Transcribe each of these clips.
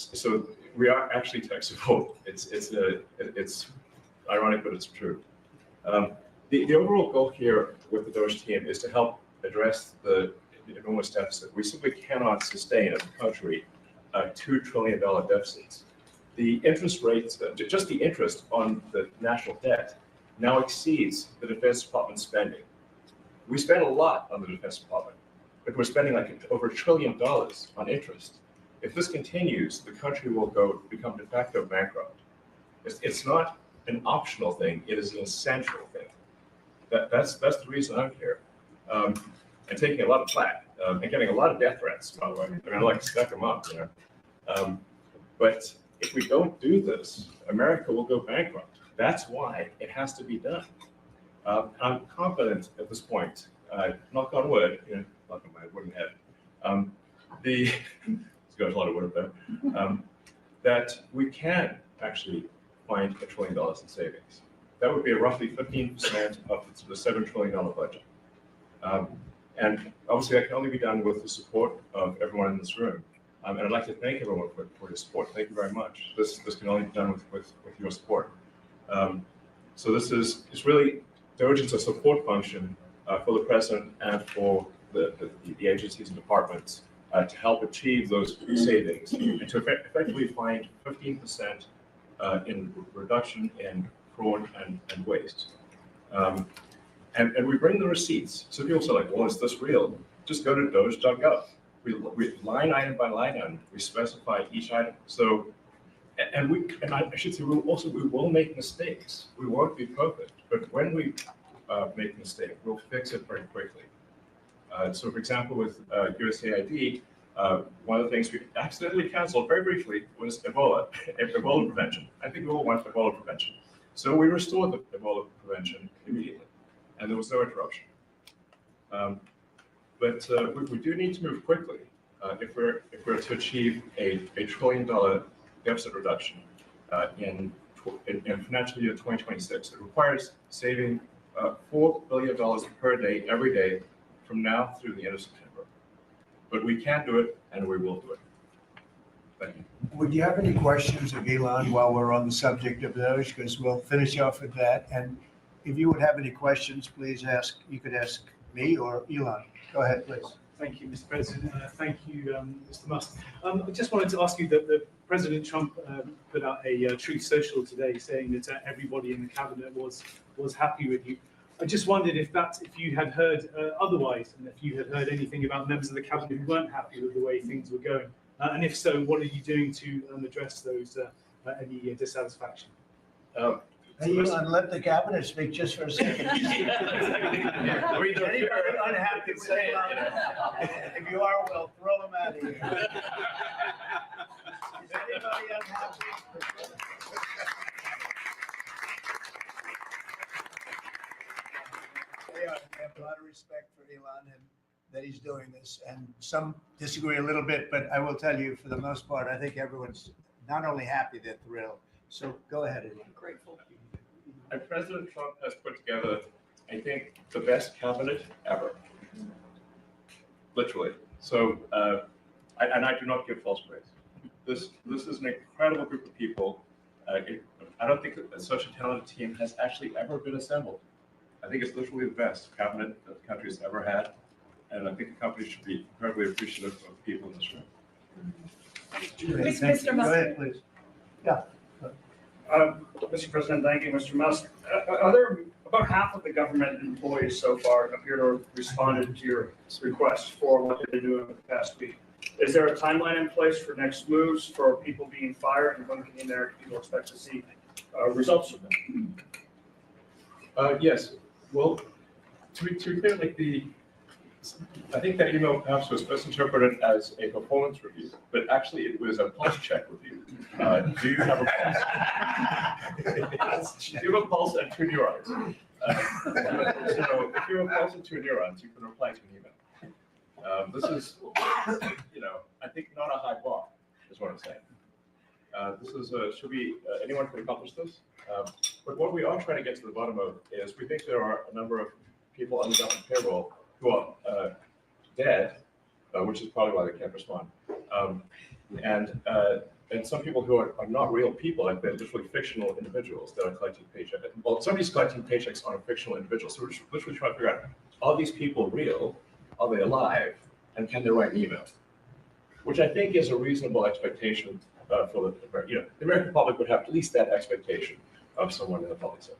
So we are actually tech support. It's ironic, but it's true. The overall goal here with the Doge team is to help address the enormous deficit. We simply cannot sustain as a country $2 trillion deficits. The interest rates, just the interest on the national debt, now exceeds the Defense Department spending. We spend a lot on the Defense Department, but we're spending like over $1 trillion on interest. If this continues, the country will become de facto bankrupt. It's not an optional thing; it is an essential thing. That's the reason I'm here. And taking a lot of flack and getting a lot of death threats, by the way. I mean, I like to stack them up, you know. But if we don't do this, America will go bankrupt. That's why it has to be done. I'm confident at this point, knock on wood, you know, knock on my wooden head, it's got a lot of wood up there, that we can actually find $1 trillion in savings. That would be roughly 15% of the $7 trillion budget. And obviously that can only be done with the support of everyone in this room. And I'd like to thank everyone for your support. Thank you very much. This can only be done with your support. So this is really, Doge is a support function for the president and for the agencies and departments to help achieve those savings and to effectively find 15% in reduction in fraud and waste. And we bring the receipts. So people say like, well, is this real? Just go to doge.gov. We line item by line item, we specify each item. So, and I should say, we will make mistakes. We won't be perfect, but when we make a mistake, we'll fix it very quickly. So for example, with USAID, one of the things we accidentally canceled very briefly was Ebola prevention. I think we all want Ebola prevention. So we restored the Ebola prevention immediately, and there was no interruption. But we do need to move quickly if we're to achieve a $1 trillion deficit reduction in financial year 2026. It requires saving $4 billion per day, every day, from now through the end of September. But we can do it, and we will do it. Thank you. Would you have any questions of Elon while we're on the subject of those? Because we'll finish off with that. And if you would have any questions, please ask. You could ask me or Elon. Go ahead, please. Thank you, Mr. President. Thank you, Mr. Musk. I just wanted to ask you that President Trump put out a Truth Social today saying that everybody in the cabinet was happy with you. I just wondered if you had heard otherwise, and if you had heard anything about members of the cabinet who weren't happy with the way things were going, and if so, what are you doing to address those any dissatisfaction? Hey, Elon, let the cabinet speak just for a second. Anybody unhappy with Elon? If you are, we'll throw them out of here. Is anybody unhappy? We have a lot of respect for Elon and that he's doing this. And some disagree a little bit, but I will tell you, for the most part, I think everyone's not only happy, they're thrilled. So go ahead, Elon. Grateful. And President Trump has put together, I think, the best cabinet ever. Literally. So, and I do not give false praise. This is an incredible group of people. I don't think that such a talented team has actually ever been assembled. I think it's literally the best cabinet that the country has ever had. And I think the company should be incredibly appreciative of people in this room. Mr. Musk. Go ahead, please. Yeah. Mr. President, thank you, Mr. Musk. About half of the government employees so far appear to have responded to your request for what they've been doing over the past week. Is there a timeline in place for next moves for people being fired, and when can people expect to see results of them? Yes. Well, to be clear, I think that email perhaps was misinterpreted as a performance review, but actually it was a pulse check review. Do you have a pulse? Do you have a pulse and 2 neurons? So if you have a pulse and 2 neurons, you can reply to an email. This is, I think not a high bar, is what I'm saying. This is anyone can accomplish this. But what we are trying to get to the bottom of is we think there are a number of people on the government payroll who are dead, which is probably why they can't respond. And some people who are not real people, like they're literally fictional individuals that are collecting paychecks. Well, somebody's collecting paychecks on a fictional individual. So we're just literally trying to figure out, are these people real? Are they alive? And can they write emails? Which I think is a reasonable expectation for the American public would have at least that expectation of someone in the public sector.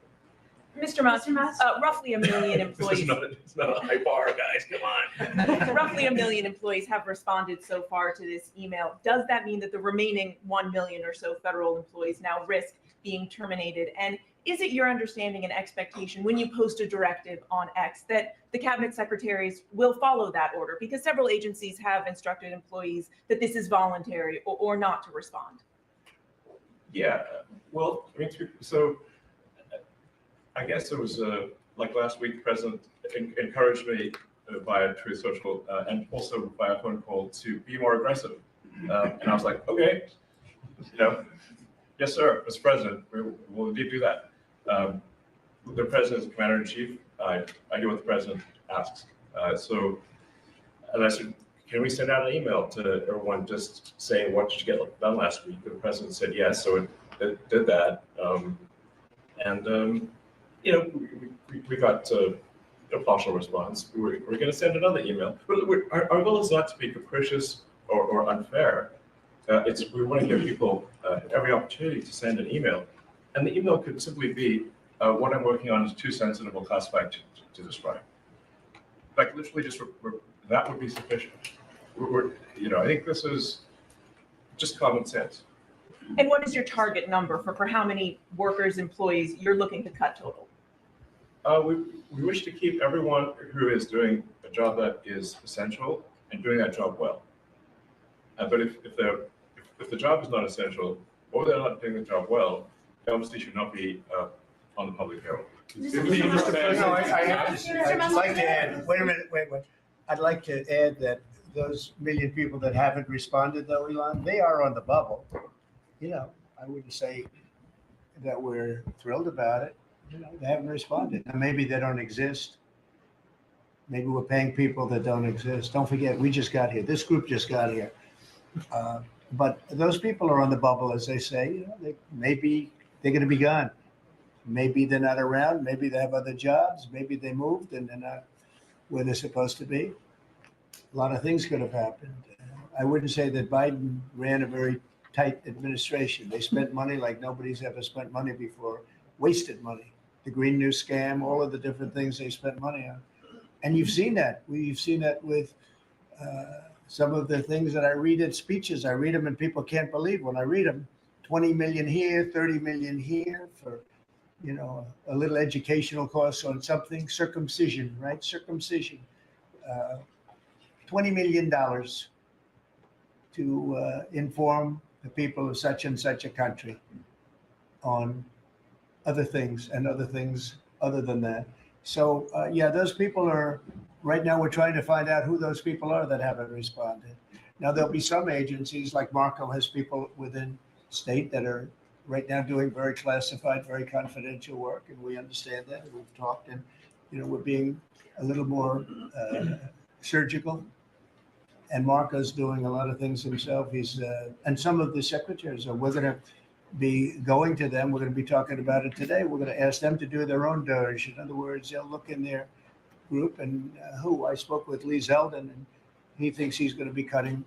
Mr. Musk, roughly 1 million employees. It's not a high bar, guys, come on. Roughly 1 million employees have responded so far to this email. Does that mean that the remaining 1 million or so federal employees now risk being terminated? And is it your understanding and expectation when you post a directive on X that the cabinet secretaries will follow that order? Because several agencies have instructed employees that this is voluntary or not to respond. Yeah, well, I mean, so I guess it was like last week, the president encouraged me via Truth Social and also via phone call to be more aggressive. And I was like, okay, yes, sir, Mr. President, we'll indeed do that. The president is the commander in chief. I do what the president asks. And I said, can we send out an email to everyone just saying, what did you get done last week? The president said yes, so it did that. We got a partial response. We're going to send another email. But our goal is not to be capricious or unfair. We want to give people every opportunity to send an email. And the email could simply be, what I'm working on is too sensitive or classified to describe. Like literally just, that would be sufficient. I think this is just common sense. And what is your target number for how many workers, employees you're looking to cut total? We wish to keep everyone who is doing a job that is essential and doing that job well. But if the job is not essential or they're not doing the job well, they obviously should not be on the public payroll. I'd like to add, wait a minute. I'd like to add that those million people that haven't responded, though, Elon, they are on the bubble. I wouldn't say that we're thrilled about it. They haven't responded. Now, maybe they don't exist. Maybe we're paying people that don't exist. Don't forget, we just got here. This group just got here. But those people are on the bubble, as they say. Maybe they're going to be gone. Maybe they're not around. Maybe they have other jobs. Maybe they moved and they're not where they're supposed to be. A lot of things could have happened. I wouldn't say that Biden ran a very tight administration. They spent money like nobody's ever spent money before, wasted money. The Green New Scam, all of the different things they spent money on. And you've seen that. We've seen that with some of the things that I read in speeches. I read them and people can't believe when I read them. 20 million here, 30 million here for, a little educational cost on something. Circumcision, right? Circumcision. $20 million to inform the people of such and such a country on other things and other things other than that. So, those people are, right now we're trying to find out who those people are that haven't responded. Now, there'll be some agencies, like Marco has people within state that are right now doing very classified, very confidential work, and we understand that. We've talked, and, we're being a little more surgical. And Marco's doing a lot of things himself. And some of the secretaries we're going to be going to them. We're going to be talking about it today. We're going to ask them to do their own DOJ. In other words, they'll look in their group and I spoke with Lee Zeldin, and he thinks he's going to be cutting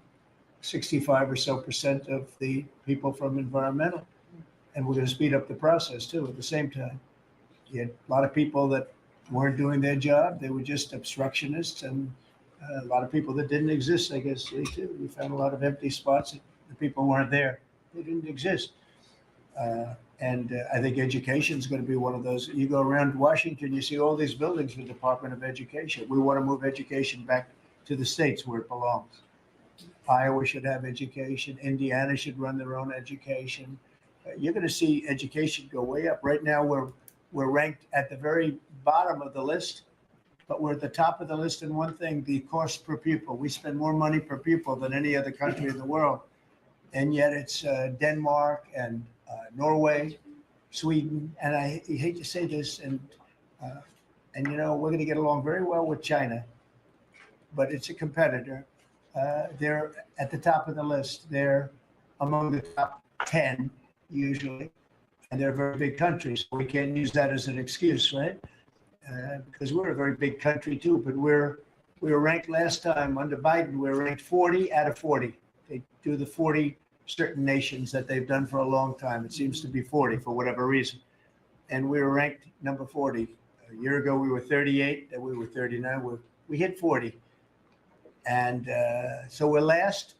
65% or so of the people from environmental. And we're going to speed up the process too at the same time. You had a lot of people that weren't doing their job. They were just obstructionists, and a lot of people that didn't exist, I guess, too. We found a lot of empty spots. The people weren't there. They didn't exist. And I think education is going to be one of those. You go around Washington, you see all these buildings for the Department of Education. We want to move education back to the states where it belongs. Iowa should have education. Indiana should run their own education. You're going to see education go way up. Right now, we're ranked at the very bottom of the list, but we're at the top of the list in one thing: the cost per pupil. We spend more money per pupil than any other country in the world, and yet it's Denmark and Norway, Sweden, and I hate to say this, and we're going to get along very well with China, but it's a competitor. They're at the top of the list. They're among the top 10 usually, and they're a very big country. So we can't use that as an excuse, right? Because we're a very big country too, but we were ranked last time under Biden. We were ranked 40 out of 40. They do the 40 certain nations that they've done for a long time. It seems to be 40 for whatever reason. And we were ranked number 40. A year ago, we were 38, then we were 39. We hit 40. And so we're last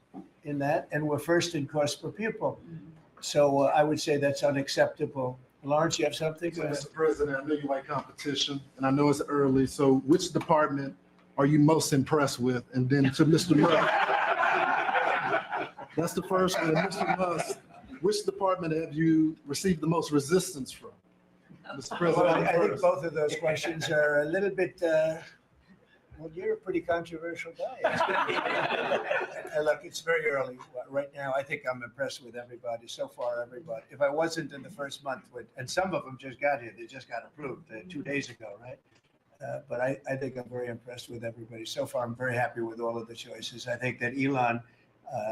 in that, and we're first in cost per pupil. So I would say that's unacceptable. Lawrence, you have something? So, Mr. President, I know you like competition, and I know it's early. So which department are you most impressed with? And then to Mr. Musk. That's the first one. Mr. Musk, which department have you received the most resistance from? Mr. Well, President, I think first. both of those questions are a little bit, well, you're a pretty controversial guy. Look, it's very early right now. I think I'm impressed with everybody. So far, everybody. If I wasn't in the first month, and some of them just got here, they just got approved 2 days ago, right? But I think I'm very impressed with everybody. So far, I'm very happy with all of the choices. I think that Elon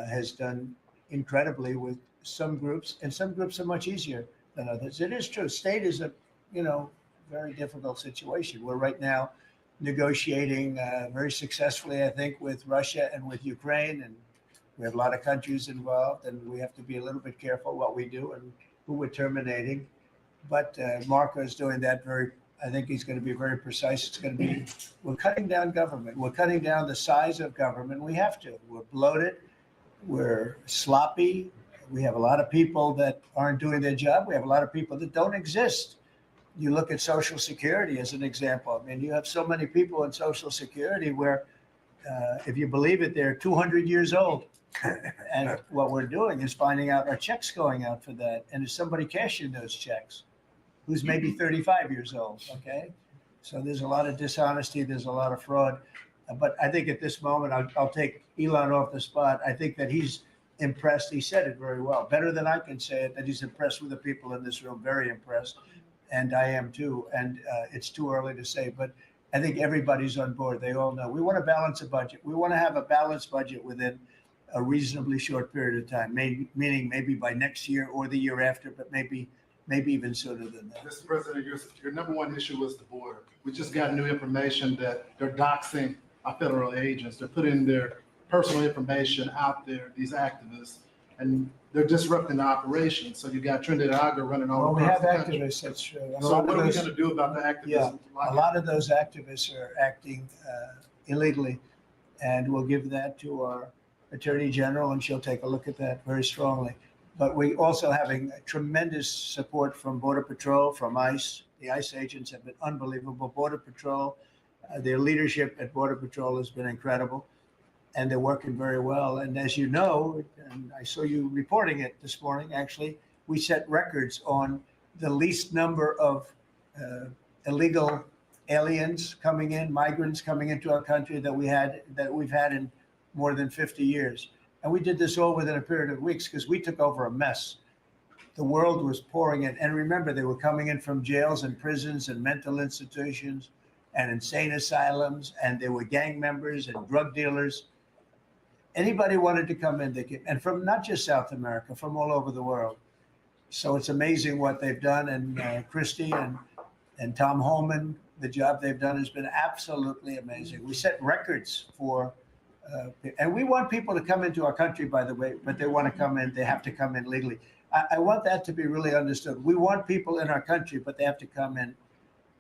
has done incredibly with some groups, and some groups are much easier than others. It is true. State is a, very difficult situation. We're right now negotiating very successfully, I think, with Russia and with Ukraine, and we have a lot of countries involved, and we have to be a little bit careful what we do and who we're terminating. But Marco is doing that I think he's going to be very precise. It's going to be, we're cutting down government. We're cutting down the size of government. We have to. We're bloated. We're sloppy. We have a lot of people that aren't doing their job. We have a lot of people that don't exist. You look at Social Security as an example. I mean, you have so many people in Social Security where, if you believe it, they're 200 years old. And what we're doing is finding out are checks going out for that. And is somebody cashing those checks who's maybe 35 years old, okay? So there's a lot of dishonesty. There's a lot of fraud. But I think at this moment, I'll take Elon off the spot. I think that he's impressed. He said it very well, better than I can say it, that he's impressed with the people in this room, very impressed. And I am too. And it's too early to say, but I think everybody's on board. They all know. We want to balance a budget. We want to have a balanced budget within a reasonably short period of time, meaning maybe by next year or the year after, but maybe even sooner than that. Mr. President, your number one issue was the border. We just got new information that they're doxing our federal agents. They're putting their personal information out there, these activists, and they're disrupting the operation. So you got Trinidad Aga running all Well, we across have the country. activists, that's true. And a So lot what of are we those- going to do about the activists? A lot of those activists are acting illegally, and we'll give that to our Attorney General, and she'll take a look at that very strongly. But we also having tremendous support from Border Patrol, from ICE. The ICE agents have been unbelievable. Border Patrol, their leadership at Border Patrol has been incredible, and they're working very well. And as you know, and I saw you reporting it this morning, actually, we set records on the least number of illegal aliens coming in, migrants coming into our country that we've had in more than 50 years. And we did this all within a period of weeks because we took over a mess. The world was pouring in. And remember, they were coming in from jails and prisons and mental institutions and insane asylums, and they were gang members and drug dealers. Anybody wanted to come in, they came, and from not just South America, from all over the world. So it's amazing what they've done. And Christie and Tom Holman, the job they've done has been absolutely amazing. We set records for, and we want people to come into our country, by the way, but they want to come in, they have to come in legally. I want that to be really understood. We want people in our country, but they have to come in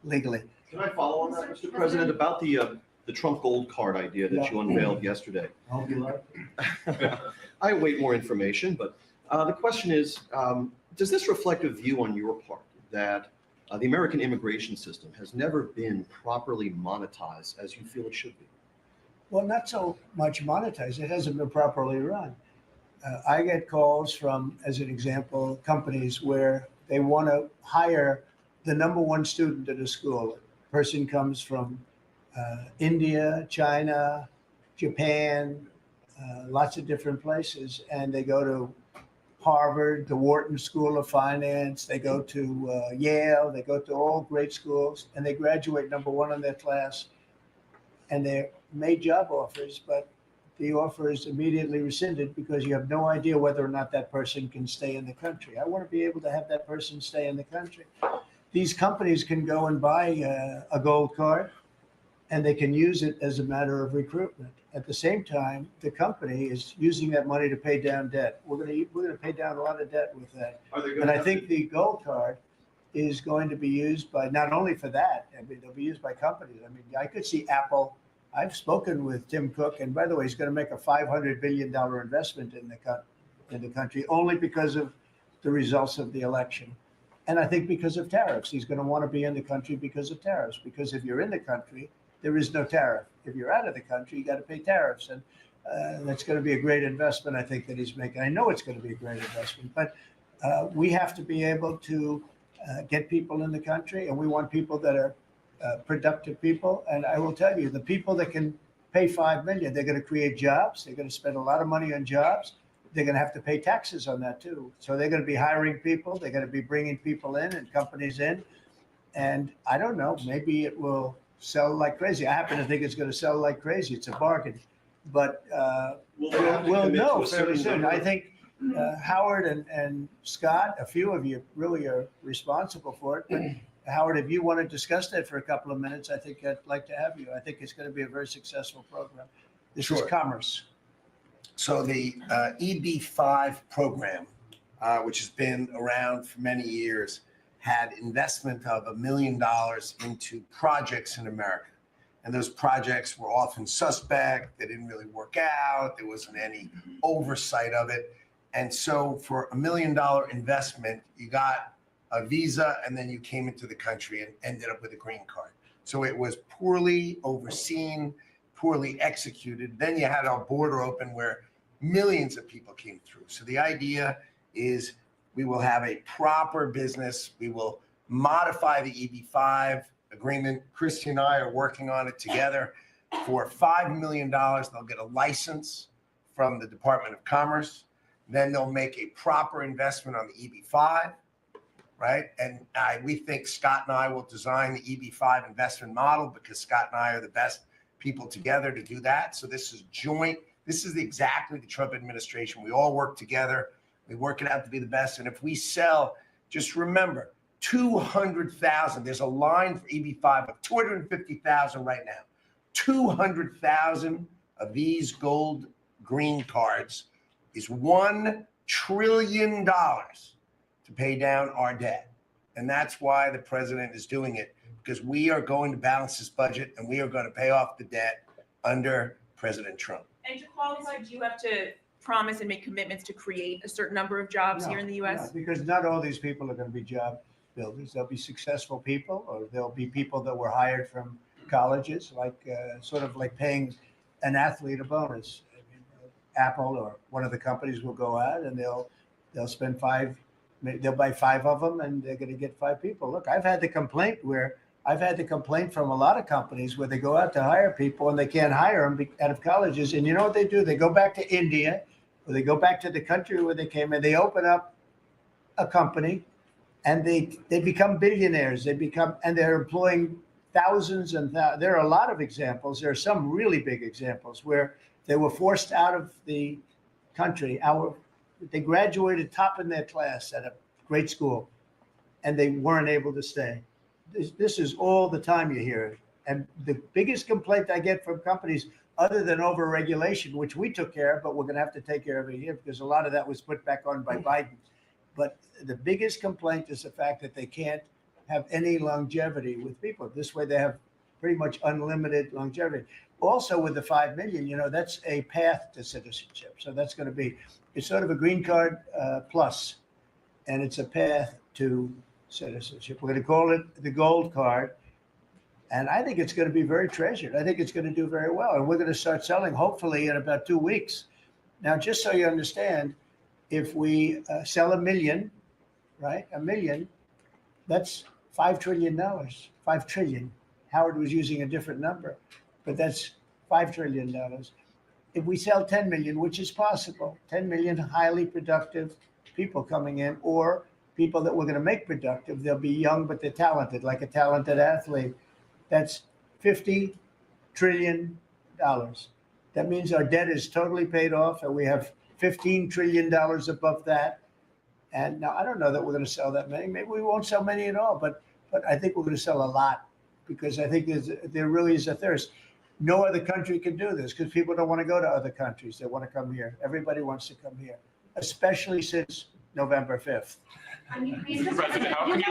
legally. Can I follow on that, Mr. President, about the Trump gold card idea that you unveiled yesterday? I hope you like it. I await more information, but the question is, does this reflect a view on your part that the American immigration system has never been properly monetized as you feel it should be? Well, not so much monetized. It hasn't been properly run. I get calls from, as an example, companies where they want to hire the number one student at a school. A person comes from India, China, Japan, lots of different places, and they go to Harvard, the Wharton School of Finance, they go to Yale, they go to all great schools, and they graduate number one in their class. and they made job offers, but the offer is immediately rescinded because you have no idea whether or not that person can stay in the country. I want to be able to have that person stay in the country. These companies can go and buy a gold card, and they can use it as a matter of recruitment. At the same time, the company is using that money to pay down debt. We're going to pay down a lot of debt with that. And I think the gold card is going to be used by not only for that. I mean, they'll be used by companies. I mean, I could see Apple. I've spoken with Tim Cook, and by the way, he's going to make a $500 billion investment in the country only because of the results of the election. And I think because of tariffs, he's going to want to be in the country because of tariffs. Because if you're in the country, there is no tariff. If you're out of the country, you got to pay tariffs. And that's going to be a great investment, I think, that he's making. I know it's going to be a great investment, but we have to be able to get people in the country, and we want people that are productive people. And I will tell you, the people that can pay $5 million, they're going to create jobs. They're going to spend a lot of money on jobs. They're going to have to pay taxes on that too. So they're going to be hiring people. They're going to be bringing people in and companies in. And I don't know, maybe it will sell like crazy. I happen to think it's going to sell like crazy. It's a bargain, but we'll know fairly soon. I think Howard and Scott, a few of you really are responsible for it. But Howard, if you want to discuss that for a couple of minutes, I think I'd like to have you. I think it's going to be a very successful program. This is Sure. commerce. So the EB-5 program, which has been around for many years, had investment of $1 million into projects in America. And those projects were often suspect. They didn't really work out. There wasn't any oversight of it. And so for $1 million investment, you got a visa, and then you came into the country and ended up with a green card. So it was poorly overseen, poorly executed. Then you had our border open where millions of people came through. So the idea is we will have a proper business. We will modify the EB-5 agreement. Christy and I are working on it together. For $5 million, they'll get a license from the Department of Commerce. Then they'll make a proper investment on the EB-5. Right. And we think Scott and I will design the EB-5 investment model because Scott and I are the best people together to do that. So this is joint. This is exactly the Trump administration. We all work together. We work it out to be the best. And if we sell, just remember, 200,000, there's a line for EB-5 of 250,000 right now. 200,000 of these gold green cards is $1 trillion to pay down our debt. And that's why the president is doing it, because we are going to balance this budget and we are going to pay off the debt under President Trump. And to qualify, do you have to promise and make commitments to create a certain number of jobs here in the U.S.? No, because not all these people are going to be job builders. There'll be successful people, or there'll be people that were hired from colleges, like sort of like paying an athlete a bonus. I mean, Apple or one of the companies will go out and they'll spend they'll buy 5 of them, and they're going to get 5 people. Look, I've had the complaint from a lot of companies where they go out to hire people and they can't hire them out of colleges. And you know what they do? They go back to India, or they go back to the country where they came, and they open up a company, and they become billionaires. And they're employing thousands and thousands. There are a lot of examples. There are some really big examples where they were forced out of the country. They graduated top in their class at a great school, and they weren't able to stay. This is all the time you hear it. And the biggest complaint I get from companies, other than over-regulation, which we took care of, but we're going to have to take care of it here because a lot of that was put back on by Biden. But the biggest complaint is the fact that they can't have any longevity with people. This way they have pretty much unlimited longevity. Also with the 5 million, that's a path to citizenship. So that's going to be, it's sort of a green card plus, and it's a path to citizenship. We're going to call it the gold card. And I think it's going to be very treasured. I think it's going to do very well. And we're going to start selling hopefully in about 2 weeks. Now, just so you understand, if we sell 1 million, right? 1 million, that's $5 trillion. 5 trillion. Howard was using a different number, but that's $5 trillion. If we sell 10 million, which is possible, 10 million highly productive people coming in, or people that we're going to make productive, they'll be young, but they're talented, like a talented athlete. That's 50 trillion. That means our debt is totally paid off, and we have $15 trillion above that. And now I don't know that we're going to sell that many. Maybe we won't sell many at all, but I think we're going to sell a lot because I think there really is a thirst. No other country can do this because people don't want to go to other countries. They want to come here. Everybody wants to come here, especially since November 5th. Mr. President, how can you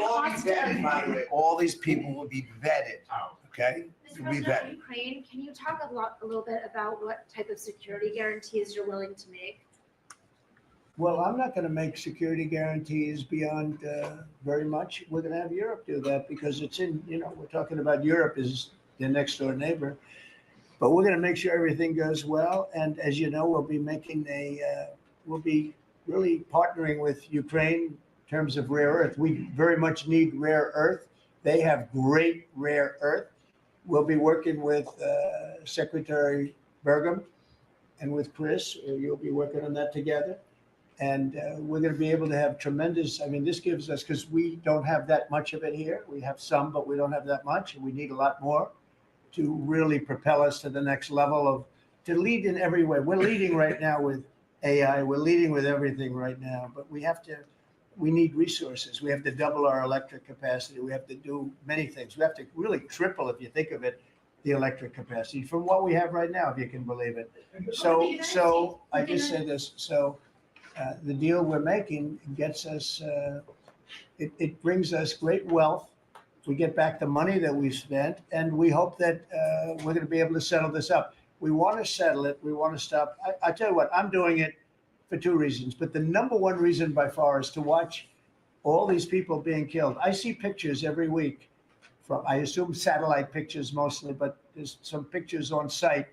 All be vetted, by the way. All these people will be vetted, okay? Mr. Will be President, vetted. on Ukraine, can you talk a little bit about what type of security guarantees you're willing to make? Well, I'm not going to make security guarantees beyond very much. We're going to have Europe do that because it's in, we're talking about Europe is their next door neighbor. But we're going to make sure everything goes well. And as you know, we'll be we'll be really partnering with Ukraine in terms of rare earth. We very much need rare earth. They have great rare earth. We'll be working with Secretary Burgum and with Chris. You'll be working on that together. And we're going to be able to have tremendous, this gives us, because we don't have that much of it here. We have some, but we don't have that much. And we need a lot more to really propel us to the next level to lead in every way. We're leading right now with AI. We're leading with everything right now, but we need resources. We have to double our electric capacity. We have to do many things. We have to really triple, if you think of it, the electric capacity from what we have right now, if you can believe it. So I just say this. The deal we're making gets us, it brings us great wealth. We get back the money that we spent, and we hope that we're going to be able to settle this up. We want to settle it. We want to stop. I tell you what, I'm doing it for two reasons, but the number one reason by far is to watch all these people being killed. I see pictures every week from, I assume satellite pictures mostly, but there's some pictures on site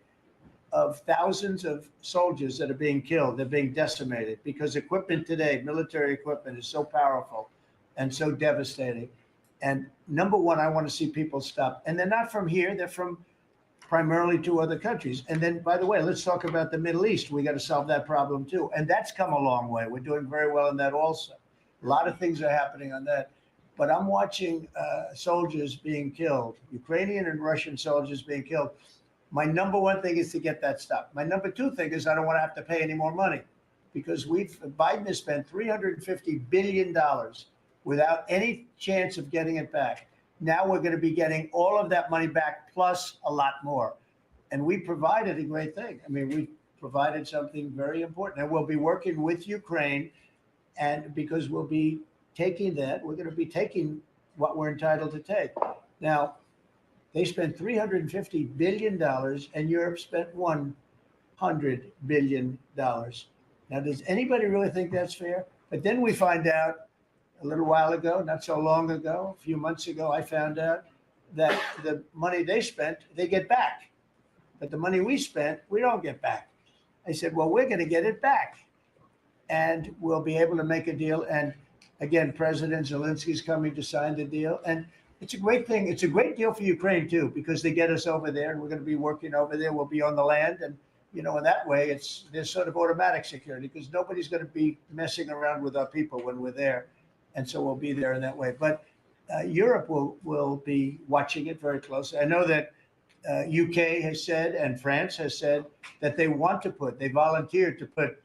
of thousands of soldiers that are being killed. They're being decimated because equipment today, military equipment, is so powerful and so devastating. And number one, I want to see people stop. And they're not from here. They're from primarily two other countries. And then, by the way, let's talk about the Middle East. We got to solve that problem too. And that's come a long way. We're doing very well in that also. A lot of things are happening on that. But I'm watching soldiers being killed, Ukrainian and Russian soldiers being killed. My number one thing is to get that stopped. My number two thing is I don't want to have to pay any more money because Biden has spent $350 billion without any chance of getting it back. Now we're going to be getting all of that money back plus a lot more. And we provided a great thing. We provided something very important. And we'll be working with Ukraine, and because we'll be taking that, we're going to be taking what we're entitled to take. Now, they spent $350 billion and Europe spent $100 billion. Now, does anybody really think that's fair? But then we find out a little while ago, not so long ago, a few months ago, I found out that the money they spent, they get back. But the money we spent, we don't get back. I said, well, we're going to get it back. And we'll be able to make a deal. And again, President Zelensky's coming to sign the deal. And it's a great thing. It's a great deal for Ukraine, too, because they get us over there and we're going to be working over there. We'll be on the land. And, in that way, there's sort of automatic security because nobody's going to be messing around with our people when we're there. And so we'll be there in that way. But Europe will be watching it very closely. I know that UK has said and France has said that they volunteered to put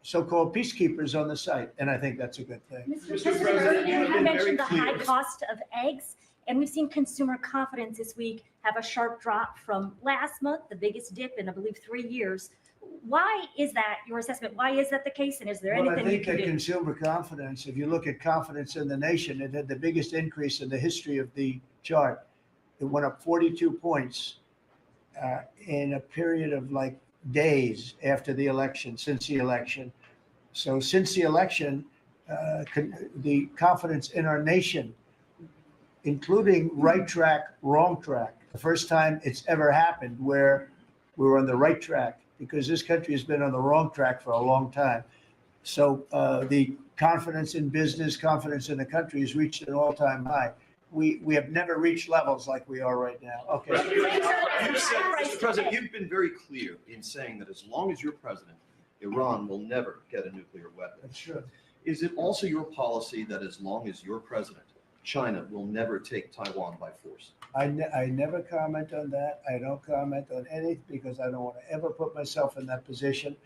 so-called peacekeepers on the site. And I think that's a good thing. Mr. President, you mentioned the high cost of eggs, and we've seen consumer confidence this week have a sharp drop from last month, the biggest dip in, I believe, 3 years. Why is that your assessment? Why is that the case? And is there anything you can do? I think that consumer confidence, if you look at confidence in the nation, it had the biggest increase in the history of the chart. It went up 42 points in a period of like days after the election, since the election. So since the election, the confidence in our nation, including right track, wrong track, the first time it's ever happened where we were on the right track, because this country has been on the wrong track for a long time. So the confidence in business, confidence in the country has reached an all-time high. We have never reached levels like we are right now. Okay. Mr. President, you've been very clear in saying that as long as you're president, Iran will never get a nuclear weapon. That's true. Is it also your policy that as long as you're president, China will never take Taiwan by force. I never comment on that. I don't comment on anything because I don't want to ever put myself in that position.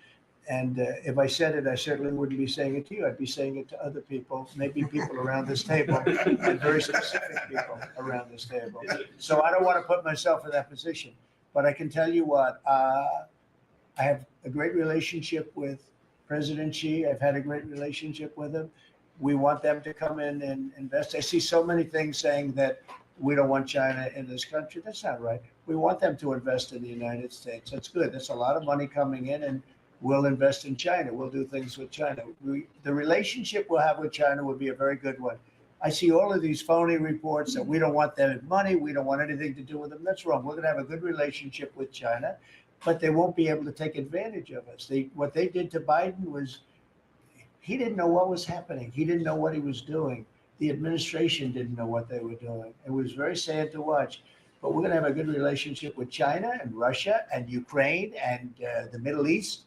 And if I said it, I certainly wouldn't be saying it to you. I'd be saying it to other people, maybe people around this table, and very specific people around this table. So I don't want to put myself in that position. But I can tell you what, I have a great relationship with President Xi. I've had a great relationship with him. We want them to come in and invest. I see so many things saying that we don't want China in this country. That's not right. We want them to invest in the United States. That's good. That's a lot of money coming in, and we'll invest in China. We'll do things with China. The relationship we'll have with China will be a very good one. I see all of these phony reports that we don't want their money. We don't want anything to do with them. That's wrong. We're going to have a good relationship with China, but they won't be able to take advantage of us. What they did to Biden was, he didn't know what was happening. He didn't know what he was doing. The administration didn't know what they were doing. It was very sad to watch. But we're going to have a good relationship with China and Russia and Ukraine and the Middle East.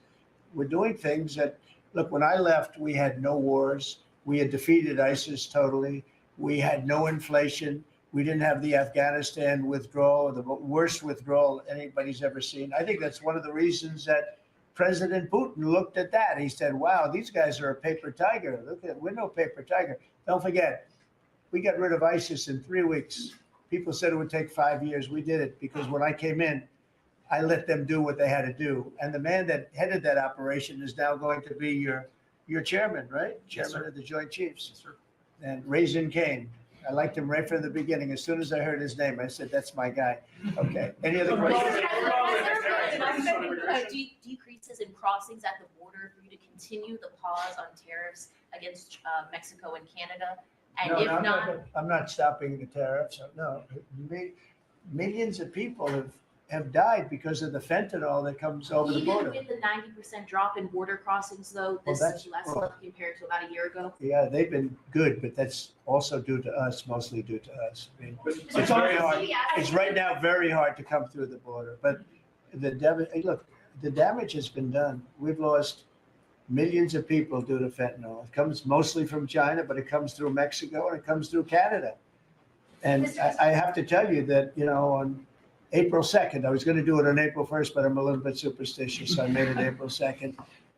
We're doing things that, look, when I left, we had no wars. We had defeated ISIS totally. We had no inflation. We didn't have the Afghanistan withdrawal, the worst withdrawal anybody's ever seen. I think that's one of the reasons that President Putin looked at that. He said, wow, these guys are a paper tiger. Look at, we're no paper tiger. Don't forget, we got rid of ISIS in 3 weeks. People said it would take 5 years. We did it because when I came in, I let them do what they had to do. And the man that headed that operation is now going to be your chairman, right? Chairman of the Joint Chiefs. Yes, sir. And Raisin Kane. I liked him right from the beginning. As soon as I heard his name, I said, that's my guy. Okay. Any other questions? Decreases in crossings at the border for you to continue the pause on tariffs against Mexico and Canada? And No, if no, not, I'm not stopping the tariffs. No, millions of people have died because of the fentanyl that comes over the even border. with the 90% drop in border crossings, though, this that's- is less compared to about a year ago. Yeah, they've been good, but that's also due to us, mostly due to us. I mean, Mr. it's very President, hard. It's right now very hard to come through the border, but the damage has been done. We've lost millions of people due to fentanyl. It comes mostly from China, but it comes through Mexico and it comes through Canada. And I have to tell you that, on April 2nd, I was going to do it on April 1st, but I'm a little bit superstitious, so I made it April 2nd.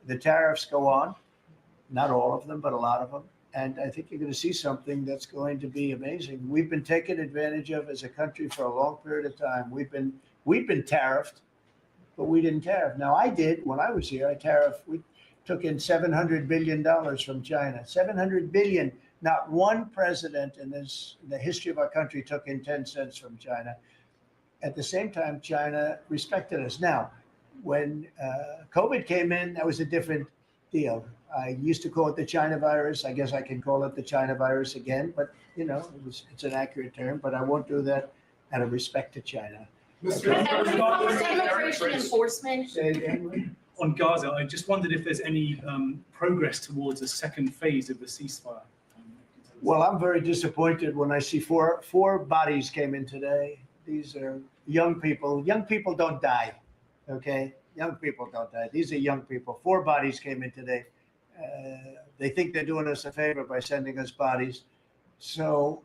The tariffs go on, not all of them, but a lot of them. And I think you're going to see something that's going to be amazing. We've been taken advantage of as a country for a long period of time. We've been tariffed, but we didn't tariff. Now I did when I was here. We took in $700 billion from China. $700 billion. Not one president in the history of our country took in 10 cents from China. At the same time, China respected us. Now, when COVID came in, that was a different deal. I used to call it the China virus. I guess I can call it the China virus again, but it's an accurate term, but I won't do that out of respect to China. And immigration enforcement, Say it again, Lee? On Gaza, I just wondered if there's any progress towards a second phase of the ceasefire. Well, I'm very disappointed when I see four bodies came in today. These are young people. Young people don't die, okay? Young people don't die. These are young people. 4 bodies came in today. They think they're doing us a favor by sending us bodies. So,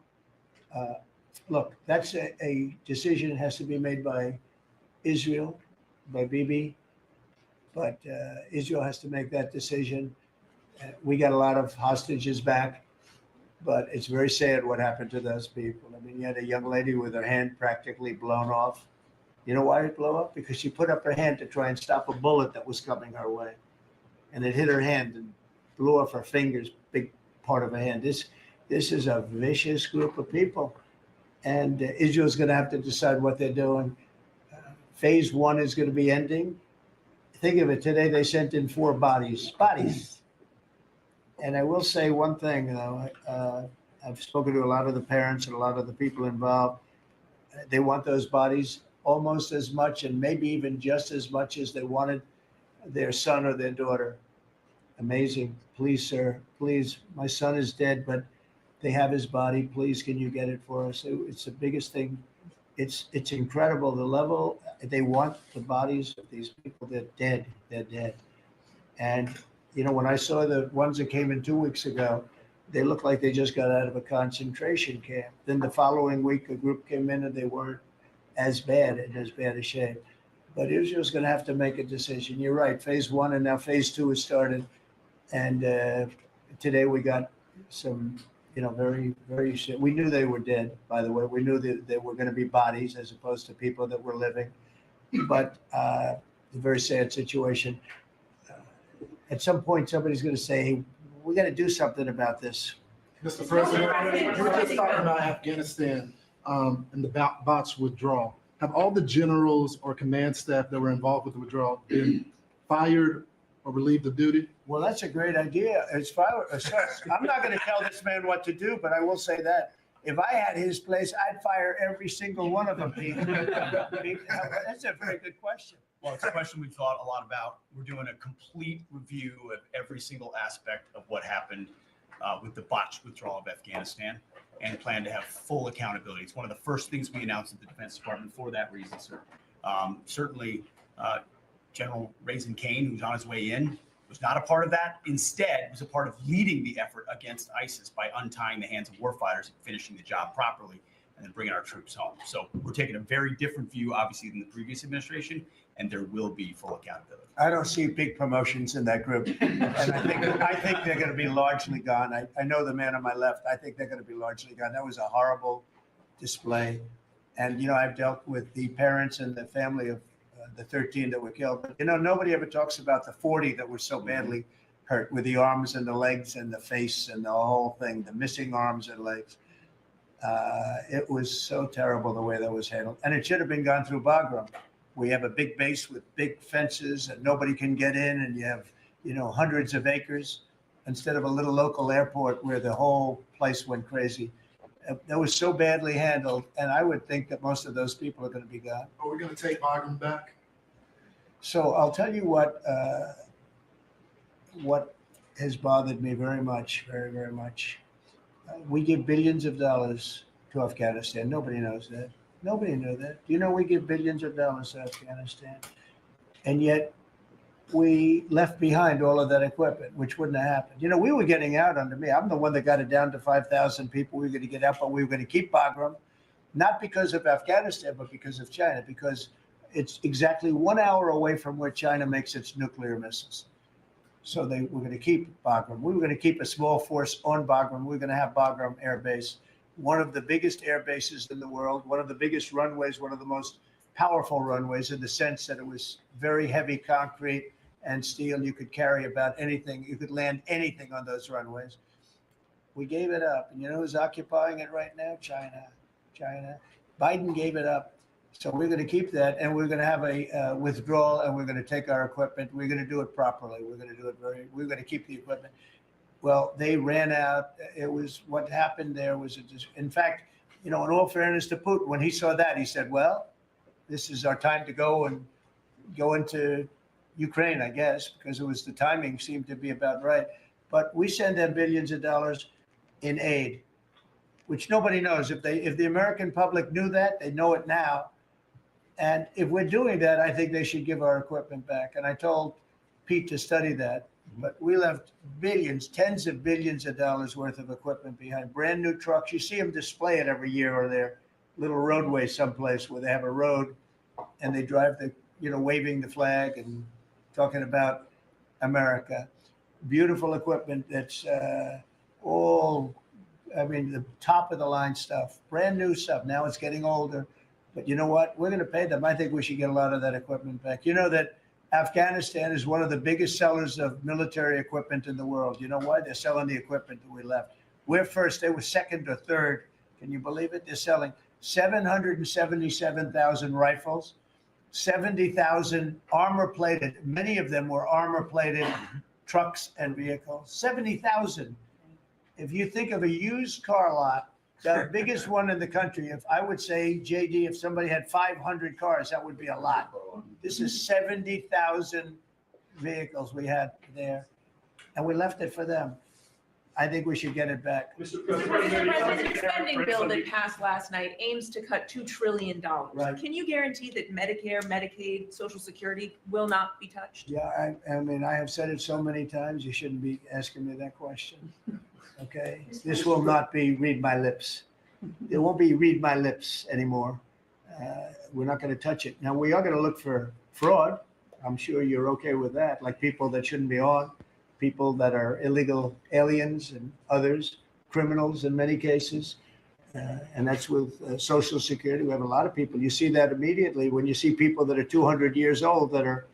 look, that's a decision that has to be made by Israel, by Bibi. But Israel has to make that decision. We got a lot of hostages back. But it's very sad what happened to those people. I mean, you had a young lady with her hand practically blown off. You know why it blew up? Because she put up her hand to try and stop a bullet that was coming her way. And it hit her hand and blew off her fingers, big part of her hand. This is a vicious group of people. And Israel's going to have to decide what they're doing. Phase 1 is going to be ending. Think of it. Today they sent in 4 bodies. And I will say one thing, though. I've spoken to a lot of the parents and a lot of the people involved. They want those bodies almost as much and maybe even just as much as they wanted their son or their daughter. Amazing. Please, sir, please. My son is dead, but they have his body. Please, can you get it for us? It's the biggest thing. It's incredible. The level they want the bodies of these people. They're dead. They're dead. And when I saw the ones that came in 2 weeks ago, they looked like they just got out of a concentration camp. Then the following week, a group came in and they weren't as bad and as bad a shape. But Israel's going to have to make a decision. You're right. Phase 1 and now phase 2 has started. And today we got some, very, very, we knew they were dead, by the way. We knew that they were going to be bodies as opposed to people that were living. But a very sad situation. At some point, somebody's going to say, hey, we got to do something about this. Mr. President, we're just talking about Afghanistan and the bots withdrawal. Have all the generals or command staff that were involved with the withdrawal been fired or relieved of duty? Well, that's a great idea. I'm not going to tell this man what to do, but I will say that if I had his place, I'd fire every single one of them, Pete. That's a very good question. Well, it's a question we've thought a lot about. We're doing a complete review of every single aspect of what happened with the botched withdrawal of Afghanistan and plan to have full accountability. It's one of the first things we announced at the Defense Department for that reason, sir. Certainly, General Raisin Kane, who's on his way in, was not a part of that. Instead, was a part of leading the effort against ISIS by untying the hands of warfighters and finishing the job properly and then bringing our troops home. So we're taking a very different view, obviously, than the previous administration, and there will be full accountability. I don't see big promotions in that group. And I think they're going to be largely gone. I know the man on my left. I think they're going to be largely gone. That was a horrible display. And, I've dealt with the parents and the family of the 13 that were killed. But, nobody ever talks about the 40 that were so badly hurt with the arms and the legs and the face and the whole thing, the missing arms and legs. It was so terrible the way that was handled. And it should have been gone through Bagram. We have a big base with big fences and nobody can get in, and you have, hundreds of acres instead of a little local airport where the whole place went crazy. That was so badly handled, and I would think that most of those people are going to be gone. Are we going to take Bagram back? So I'll tell you what has bothered me very much, very, very much. We give billions of dollars to Afghanistan. Nobody knows that. Nobody knew that. Do we give billions of dollars to Afghanistan? And yet we left behind all of that equipment, which wouldn't have happened. We were getting out under me. I'm the one that got it down to 5,000 people. We were going to get out, but we were going to keep Bagram, not because of Afghanistan, but because of China, because it's exactly 1 hour away from where China makes its nuclear missiles. So they were going to keep Bagram. We were going to keep a small force on Bagram. We were going to have Bagram Air Base, one of the biggest air bases in the world, one of the biggest runways, one of the most powerful runways in the sense that it was very heavy concrete and steel. You could carry about anything. You could land anything on those runways. We gave it up. And who's occupying it right now? China. Biden gave it up. So we're going to keep that, and we're going to have a withdrawal, and we're going to take our equipment. We're going to do it properly. We're going to do it we're going to keep the equipment. Well, they ran out. It was what happened there was, in fact, in all fairness to Putin, when he saw that, he said, well, this is our time to go into Ukraine, I guess, because the timing seemed to be about right. But we send them billions of dollars in aid, which nobody knows. If the American public knew that, they know it now. And if we're doing that, I think they should give our equipment back. And I told Pete to study that. But we left billions, tens of billions of dollars worth of equipment behind. Brand new trucks. You see them display it every year, or they're little roadways someplace where they have a road and they drive waving the flag and talking about America. Beautiful equipment that's the top of the line stuff, brand new stuff. Now it's getting older, but you know what? We're going to pay them. I think we should get a lot of that equipment back. That Afghanistan is one of the biggest sellers of military equipment in the world. You know why? They're selling the equipment that we left. We're first. They were second or third. Can you believe it? They're selling 777,000 rifles, 70,000 armor-plated. Many of them were armor-plated trucks and vehicles. 70,000. If you think of a used car lot, the biggest one in the country, if I would say, JD, if somebody had 500 cars, that would be a lot. This is 70,000 vehicles we had there, and we left it for them. I think we should get it back. Mr. President, the spending bill that passed last night aims to cut $2 trillion. Right. Can you guarantee that Medicare, Medicaid, Social Security will not be touched? Yeah, I have said it so many times, you shouldn't be asking me that question. okay? This will not be read my lips. It won't be read my lips anymore. We're not going to touch it. Now, we are going to look for fraud. I'm sure you're okay with that, like people that shouldn't be on, people that are illegal aliens and others, criminals in many cases. And that's with Social Security. We have a lot of people. You see that immediately when you see people that are 200 years old that are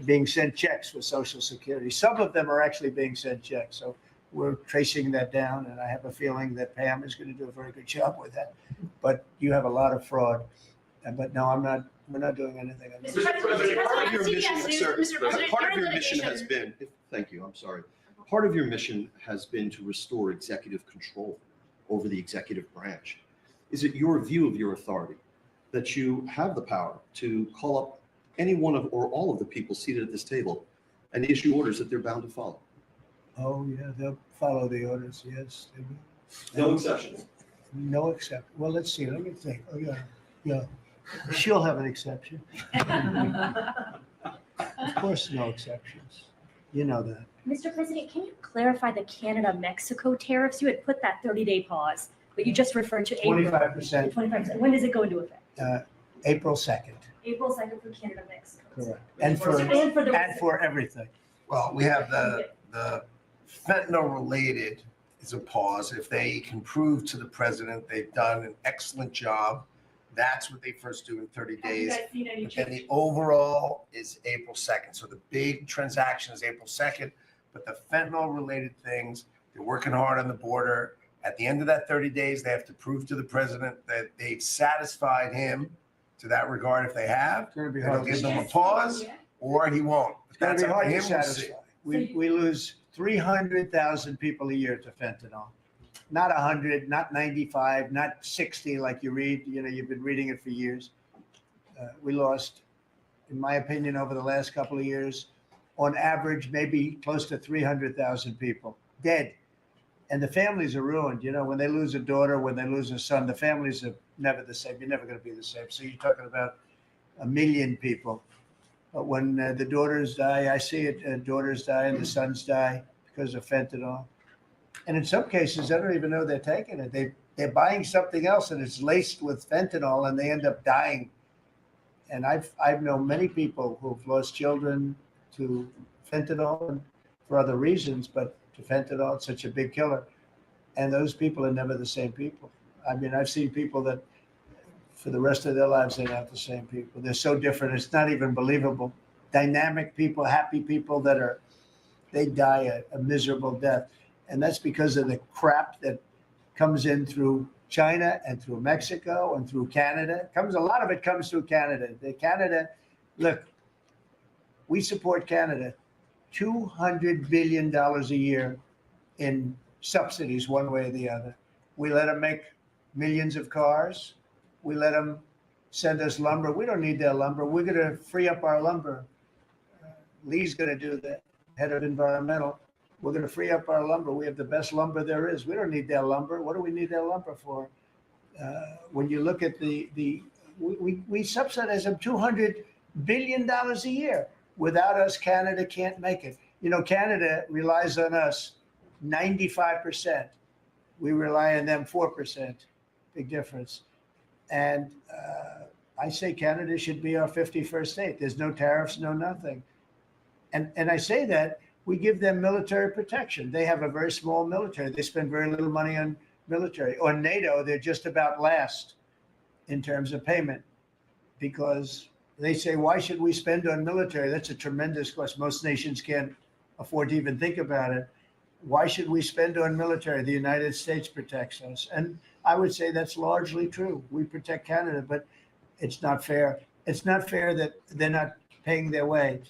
being sent checks with Social Security. Some of them are actually being sent checks. So we're tracing that down, and I have a feeling that Pam is going to do a very good job with that. But you have a lot of fraud. But no, we're not doing anything. Mr. President, Part of your I've seen mission, yes, sir, Mr. President, part of during your mission has litigation- been, thank you, I'm sorry. Part of your mission has been to restore executive control over the executive branch. Is it your view of your authority that you have the power to call up any one of or all of the people seated at this table and issue orders that they're bound to follow? Oh, yeah, they'll follow the orders, yes. They will. No exceptions. No exception. Well, let's see, let me think. Oh, yeah. She'll have an exception. Of course, no exceptions. You know that. Mr. President, can you clarify the Canada-Mexico tariffs? You had put that 30-day pause, but you just referred to April. 25%, 25%. When does it go into effect? April 2nd, April 2nd for Canada-Mexico. correct. And for And for everything. Well, we have the fentanyl-related is a pause. If they can prove to the president they've done an excellent job, that's what they first do in 30 Have you days. guys seen any But then change? the overall is April 2nd. So the big transaction is April 2nd, but the fentanyl-related things, they're working hard on the border. At the end of that 30 days, they have to prove to the president that they've satisfied him to that regard. If they have, It's going to be it'll hard give to them a pause, or he won't. It's going That's to be up to hard to him. We'll see. satisfy. We lose 300,000 people a year to fentanyl. Not 100, not 95, not 60 like you read, you've been reading it for years. We lost, in my opinion, over the last couple of years, on average, maybe close to 300,000 people dead. And the families are ruined. When they lose a daughter, when they lose a son, the families are never the same. You're never going to be the same. So you're talking about 1 million people. But when the daughters die, I see it, daughters die and the sons die because of fentanyl. And in some cases, I don't even know they're taking it. They're buying something else and it's laced with fentanyl and they end up dying. And I've known many people who've lost children to fentanyl and for other reasons, but to fentanyl, it's such a big killer. And those people are never the same people. I mean, I've seen people that for the rest of their lives, they're not the same people. They're so different. It's not even believable. Dynamic people, happy people they die a miserable death. And that's because of the crap that comes in through China and through Mexico and through Canada. A lot of it comes through Canada. Look, we support Canada. $200 billion a year in subsidies, one way or the other. We let them make millions of cars. We let them send us lumber. We don't need their lumber. We're going to free up our lumber. Lee's going to do that, head of environmental. We're going to free up our lumber. We have the best lumber there is. We don't need their lumber. What do we need their lumber for? When you look at we subsidize them $200 billion a year. Without us, Canada can't make it. Canada relies on us 95%. We rely on them 4%. Big difference. And I say Canada should be our 51st state. There's no tariffs, no nothing. And I say that we give them military protection. They have a very small military. They spend very little money on military. On NATO, they're just about last in terms of payment because they say, why should we spend on military? That's a tremendous cost. Most nations can't afford to even think about it. Why should we spend on military? The United States protects us. And I would say that's largely true. We protect Canada, but it's not fair. It's not fair that they're not paying their way.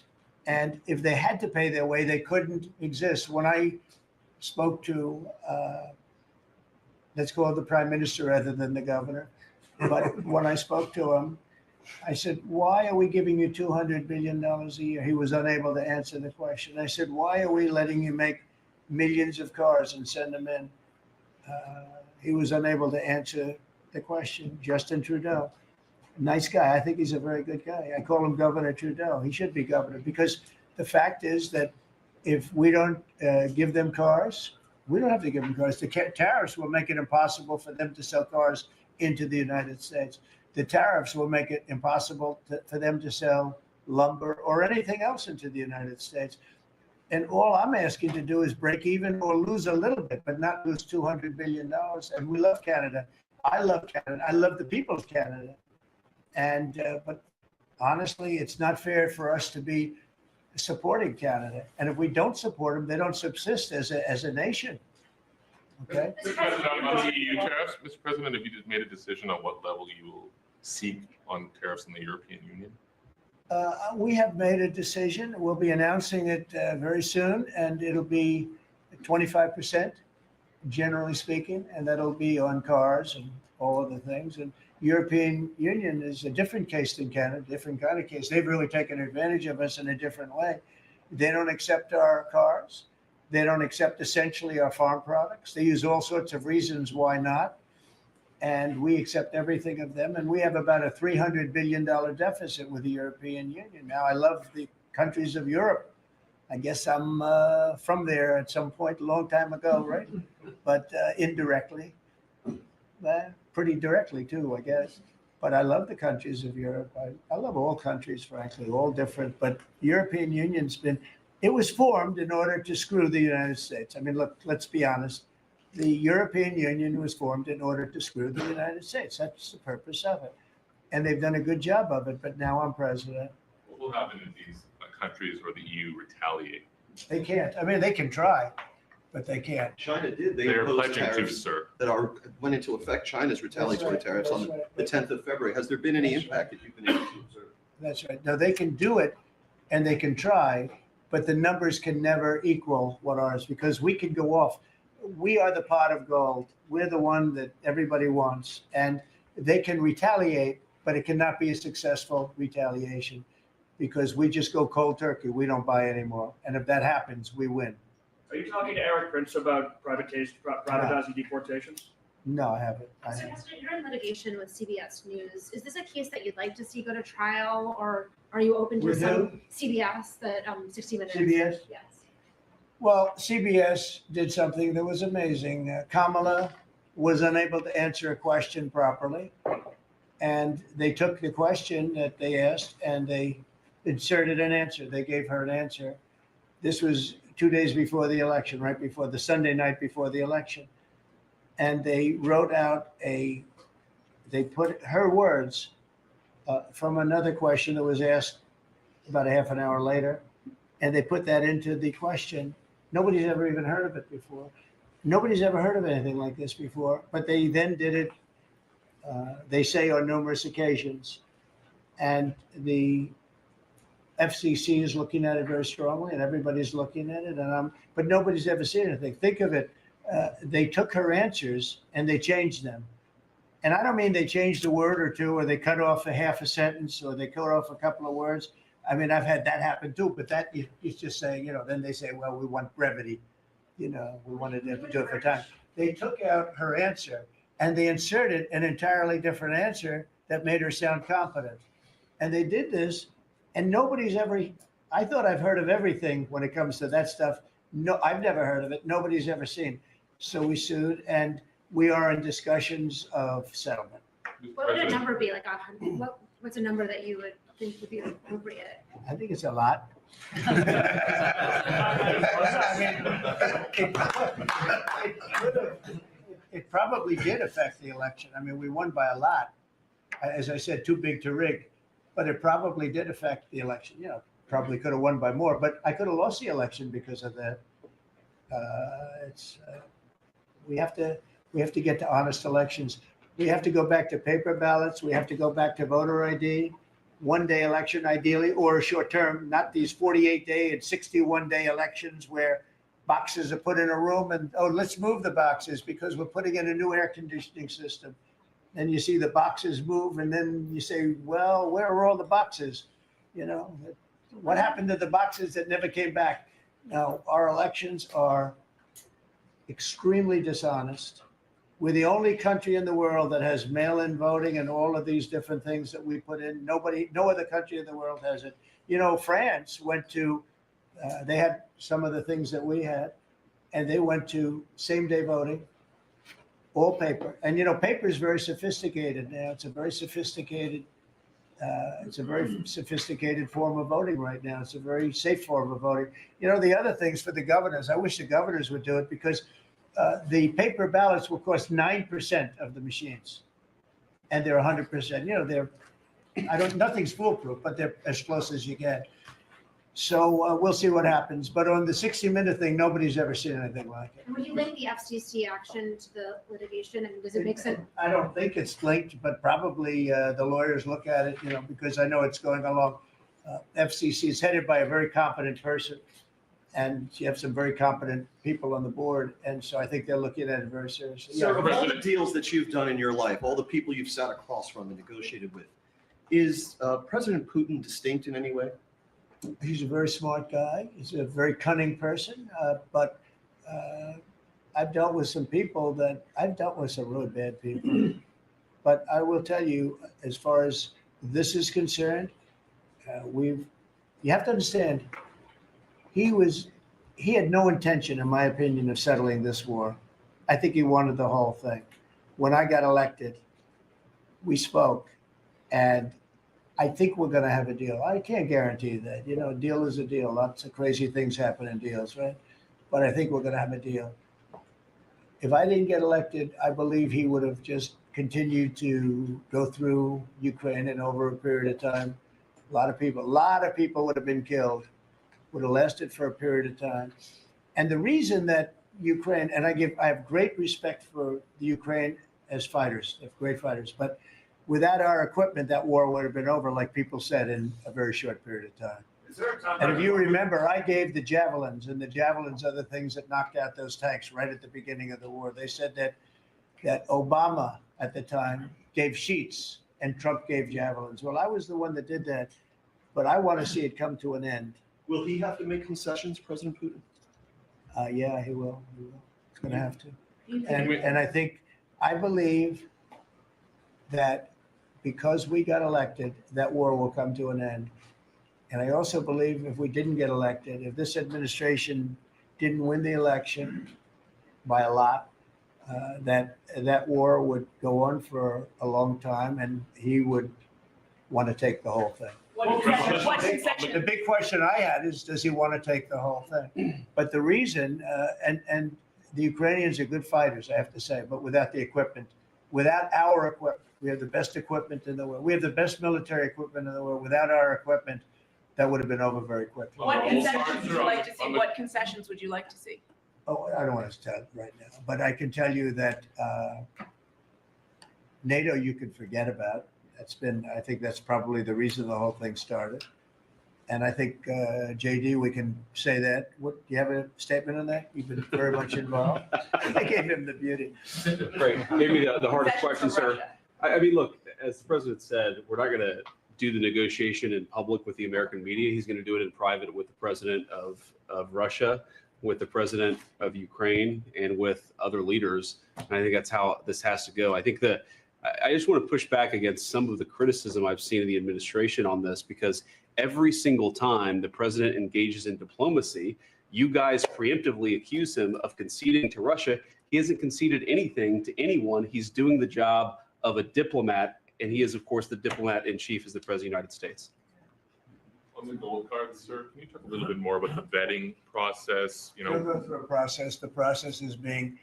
And if they had to pay their way, they couldn't exist. When I spoke to, let's call it the prime minister rather than the governor, but when I spoke to him, I said, why are we giving you $200 billion a year? He was unable to answer the question. I said, why are we letting you make millions of cars and send them in? He was unable to answer the question. Justin Trudeau, nice guy. I think he's a very good guy. I call him Governor Trudeau. He should be governor because the fact is that if we don't give them cars, We don't have to give them cars. The tariffs will make it impossible for them to sell cars into the United States. The tariffs will make it impossible for them to sell lumber or anything else into the United States. And all I'm asking to do is break even or lose a little bit, but not lose $200 billion. And we love Canada. I love Canada. I love the people of Canada. And but honestly, it's not fair for us to be supporting Canada. And if we don't support them, they don't subsist as a nation. Okay? Mr. President, on the EU tariffs, Mr. President, have you just made a decision on what level you will seek on tariffs in the European Union? We have made a decision. We'll be announcing it very soon, and it'll be 25%, generally speaking, and that'll be on cars and all other things. And European Union is a different case than Canada, different kind of case. They've really taken advantage of us in a different way. They don't accept our cars. They don't accept essentially our farm products. They use all sorts of reasons why not. And we accept everything of them. And we have about a $300 billion deficit with the European Union. Now, I love the countries of Europe. I guess I'm from there at some point a long time ago, right? But indirectly, pretty directly too, I guess. But I love the countries of Europe. I love all countries, frankly, all different. But the European Union's it was formed in order to screw the United States. I mean, look, let's be honest. The European Union was formed in order to screw the United States. That's the purpose of it. And they've done a good job of it, but now I'm president. What will happen if these countries or the EU retaliate? They can't. I mean, they can try, but they can't. China did. They They're imposed pledging to, tariffs sir. that went into effect. China's retaliatory tariffs on the 10th of February. Has there been any impact that you've been able to observe? That's right. Now, they can do it and they can try, but the numbers can never equal what ours, because we can go off. We are the pot of gold. We're the one that everybody wants. And they can retaliate, but it cannot be a successful retaliation because we just go cold turkey. We don't buy anymore. And if that happens, we win. Are you talking to Eric Prince about privatizing deportations? No, I haven't. Mr. President, you're in litigation with CBS News. Is this a case that you'd like to see go to trial, or are you open to With some CBS, that 60 Minutes? CBS? Yes. Well, CBS did something that was amazing. Kamala was unable to answer a question properly. And they took the question that they asked and they inserted an answer. They gave her an answer. This was 2 days before the election, right before the Sunday night before the election. And they wrote out they put her words from another question that was asked about a half an hour later. And they put that into the question. Nobody's ever even heard of it before. Nobody's ever heard of anything like this before, but they then did it, they say, on numerous occasions. And the FCC is looking at it very strongly, and everybody's looking at it, but nobody's ever seen anything. Think of it, they took her answers and they changed them. And I don't mean they changed a word or two, or they cut off a half a sentence, or they cut off a couple of words. I mean, I've had that happen too, but that is just saying, then they say, well, we want brevity. We wanted to do it for time. They took out her answer and they inserted an entirely different answer that made her sound competent. And they did this, and nobody's ever, I thought I've heard of everything when it comes to that stuff. No, I've never heard of it. Nobody's ever seen. So we sued, and we are in discussions of settlement. What would a number be, like 100? What's a number that you would think would be appropriate? I think it's a lot. It probably did affect the election. I mean, we won by a lot. As I said, too big to rig, but it probably did affect the election. Probably could have won by more, but I could have lost the election because of that. We have to get to honest elections. We have to go back to paper ballots. We have to go back to voter ID. One-day election, ideally, or a short term, not these 48-day and 61-day elections where boxes are put in a room and, let's move the boxes because we're putting in a new air conditioning system. Then you see the boxes move, and then you say, well, where are all the boxes? What happened to the boxes that never came back? Now, our elections are extremely dishonest. We're the only country in the world that has mail-in voting and all of these different things that we put in. No other country in the world has it. France went to, they had some of the things that we had, and they went to same-day voting, all paper. And, paper is very sophisticated now. It's a very sophisticated form of voting right now. It's a very safe form of voting. The other things for the governors, I wish the governors would do it because the paper ballots will cost 9% of the machines. And they're 100%. Nothing's foolproof, but they're as close as you get. So we'll see what happens. But on the 60-minute thing, nobody's ever seen anything like it. And would you link the FCC action to the litigation? And does it make sense? I don't think it's linked, but probably the lawyers look at it, because I know it's going along. FCC is headed by a very competent person, and you have some very competent people on the board. And so I think they're looking at it very seriously. So of all the deals that you've done in your life, all the people you've sat across from and negotiated with, is President Putin distinct in any way? He's a very smart guy. He's a very cunning person. But I've dealt with some really bad people. But I will tell you, as far as this is concerned, you have to understand, he had no intention, in my opinion, of settling this war. I think he wanted the whole thing. When I got elected, we spoke, and I think we're going to have a deal. I can't guarantee that. A deal is a deal. Lots of crazy things happen in deals, right? But I think we're going to have a deal. If I didn't get elected, I believe he would have just continued to go through Ukraine, and over a period of time, a lot of people would have been killed, would have lasted for a period of time. And the reason that Ukraine, and I have great respect for the Ukraine as fighters, they're great fighters, but without our equipment, that war would have been over, like people said, in a very short period of time. And if you remember, I gave the javelins, and the javelins are the things that knocked out those tanks right at the beginning of the war. They said that Obama at the time gave sheets and Trump gave javelins. Well, I was the one that did that, but I want to see it come to an end. Will he have to make concessions, President Putin? Yeah, he will. He's going to have to. And I believe that because we got elected, that war will come to an end. And I also believe if we didn't get elected, if this administration didn't win the election by a lot, that war would go on for a long time, and he would want to take the whole thing. The big question I had is, does he want to take the whole thing? But the reason, and the Ukrainians are good fighters, I have to say, but without the equipment, without our equipment, we have the best equipment in the world. We have the best military equipment in the world. Without our equipment, that would have been over very quickly. What concessions would you like to see? What concessions would you like to see? Oh, I don't want to tell right now, but I can tell you that NATO you can forget about. I think that's probably the reason the whole thing started. And I think, JD, we can say that. Do you have a statement on that? You've been very much involved. I gave him the beauty. Great. Maybe the hardest question, sir. I mean, look, as the president said, we're not going to do the negotiation in public with the American media. He's going to do it in private with the president of Russia, with the president of Ukraine, and with other leaders. And I think that's how this has to go. I think that I just want to push back against some of the criticism I've seen of the administration on this, because every single time the president engages in diplomacy, you guys preemptively accuse him of conceding to Russia. He hasn't conceded anything to anyone. He's doing the job of a diplomat, and he is, of course, the diplomat in chief as the president of the United States. On the gold card, sir, can you talk a little bit more about the vetting process? We'll go through a process. The process is being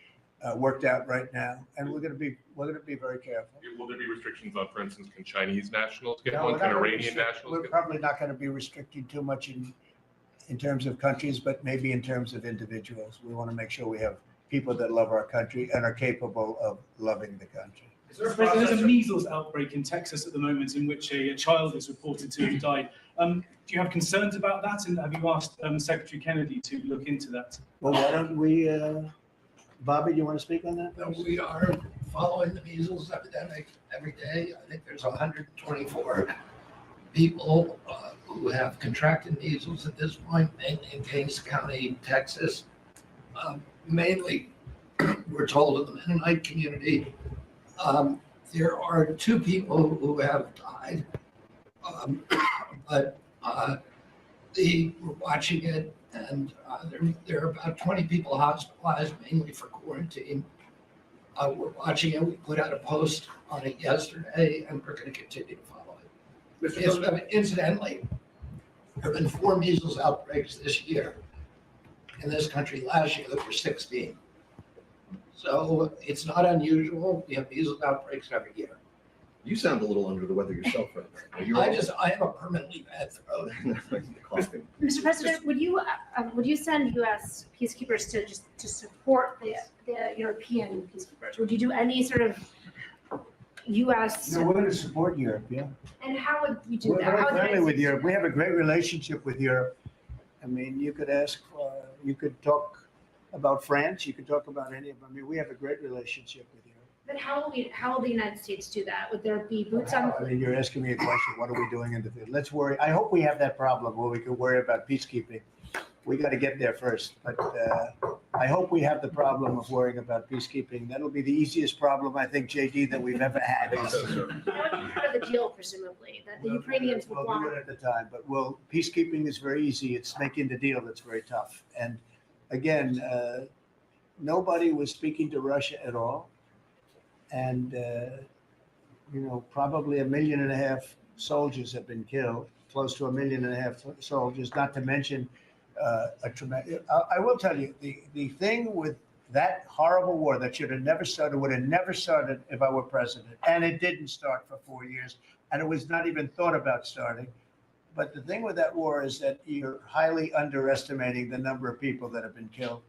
worked out right now, and we're going to be very careful. Will there be restrictions on, for instance, can Chinese nationals get No, one? we're Can not gonna Iranian nationals We're get probably not going to be restricting too much in terms of countries, but maybe in terms of individuals. We want to make sure we have people that love our country and are capable of loving the country. There's a measles outbreak in Texas at the moment in which a child is reported to have died. Do you have concerns about that? And have you asked Secretary Kennedy to look into that? Well, why don't we, Bobby, do you want to speak on that? No, we are following the measles epidemic every day. I think there's 124 people who have contracted measles at this point, mainly in Kings County, Texas. Mainly, we're told, in the Mennonite community. There are 2 people who have died, but we're watching it, and there are about 20 people hospitalized, mainly for quarantine. We're watching it. We put out a post on it yesterday, and we're going to continue to follow it. Incidentally, there have been 4 measles outbreaks this year. In this country last year, there were 16. So it's not unusual. We have measles outbreaks every year. You sound a little under the weather yourself right now. Are you all right? I have a permanently bad throat. Coughing. Mr. President, would you send U.S. peacekeepers to support the European peacekeepers? Would you do any sort of U.S. No, we're going to support Europe, yeah. and how would you do We're that? very How would the friendly United with States- Europe. We have a great relationship with Europe. I mean, you could you could talk about France, you could talk about any of them. I mean, we have a great relationship with Europe. But how will the United States do that? Would there be boots on? I mean, you're asking me a question, what are we doing in the field? Let's worry. I hope we have that problem where we can worry about peacekeeping. We got to get there first, but I hope we have the problem of worrying about peacekeeping. That'll be the easiest problem, I think, JD, that we've ever had. That would be part of the deal, presumably, that the Ukrainians would We'll do want. it at the time, but peacekeeping is very easy. It's making the deal that's very tough. And again, nobody was speaking to Russia at all. And, probably 1.5 million soldiers have been killed, close to 1.5 million soldiers, not to mention a tremendous, I will tell you, the thing with that horrible war that should have never started, would have never started if I were president. And it didn't start for 4 years, and it was not even thought about starting. But the thing with that war is that you're highly underestimating the number of people that have been killed.